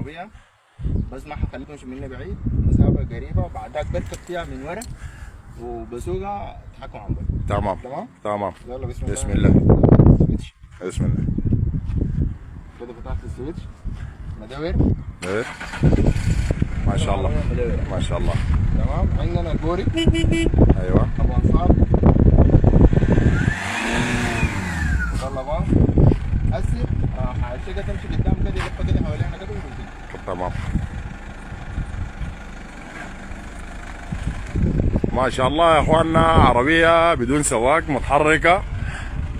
العربيه، بس ما حخليك تمشي مني بعيد، مسافه قريبه، وبعدك بركب فيها من ورا وبسوقها تحكم عن بعد. تمام تمام؟ تمام. يلا بسم الله. بسم الله. السويتش بسم الله. كده فتحت السويتش، مدور. ايه ما شاء الله مدور. ما شاء الله. تمام. عندنا البوري ايوه ابو انصار. يلا بقى هسه الشقه تمشي قدام كده، لفه كده حوالينا كده وتجي. تمام. ما شاء الله يا اخواننا، عربيه بدون سواق متحركه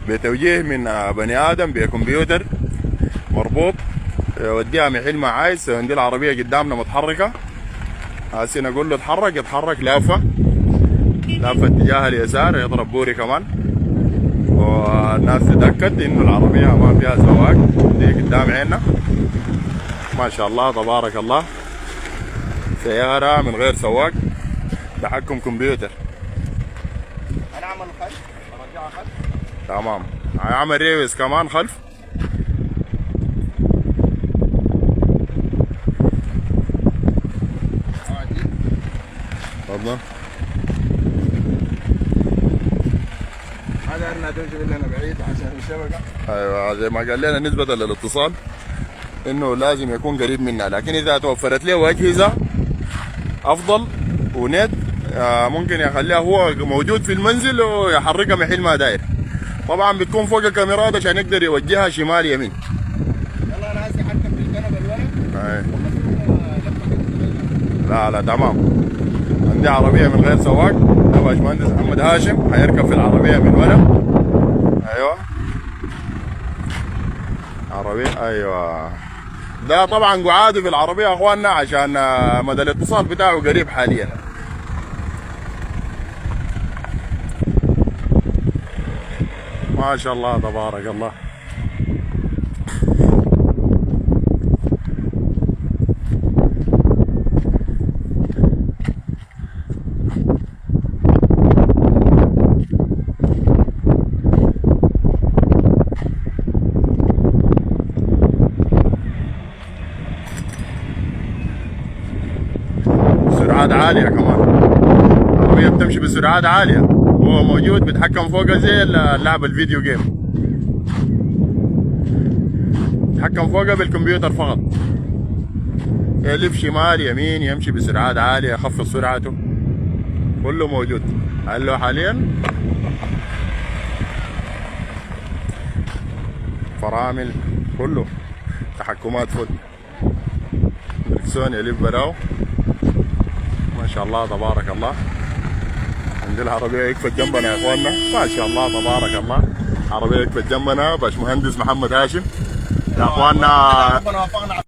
بتوجيه من بني ادم بكمبيوتر مربوط، يوديها محل ما عايز. عندي العربيه قدامنا متحركه، هسه نقول له اتحرك يتحرك، لافه اتجاه اليسار، يضرب بوري كمان، والناس تتاكد انه العربيه ما فيها سواق. دي قدام عيننا ما شاء الله تبارك الله، سياره من غير سواق، تحكم كمبيوتر. انا اعمل خلف، ارجعها خلف. تمام. هيعمل ريوس كمان خلف. تفضل. هذا انها تمشي مننا بعيد عشان الشبكه. ايوه زي ما قال لنا نسبة للاتصال انه لازم يكون قريب منا، لكن اذا توفرت له اجهزة افضل ونت ممكن يخليها هو موجود في المنزل ويحركها محل ما داير. طبعا بتكون فوق الكاميرات عشان يقدر يوجهها شمال يمين. يلا انا هسه حركب في الكنبه الورا. لا تمام. عندي عربية من غير سواق، ده باشمهندس محمد هاشم حيركب في العربية من ورا. ايوه عربية، ايوه. ده طبعا قعاده في العربية يا اخواننا عشان مدى الاتصال بتاعه قريب حاليا. ما شاء الله تبارك الله. سرعات عالية كمان، العربية بتمشي بسرعات عالية، هو موجود بيتحكم فوقها زي اللعبة الفيديو جيم، بيتحكم فوقها بالكمبيوتر فقط، يلف شمال يمين، يمشي بسرعات عالية، يخفض سرعته، كله موجود. قال له حاليا فرامل كله تحكمات فوق، دركسون يلف براو. ما شاء الله تبارك الله. عندي العربية يكفت جنبنا يا اخواننا، ما شاء الله تبارك الله. عربية يكفت جنبنا باشمهندس محمد هاشم يا اخواننا.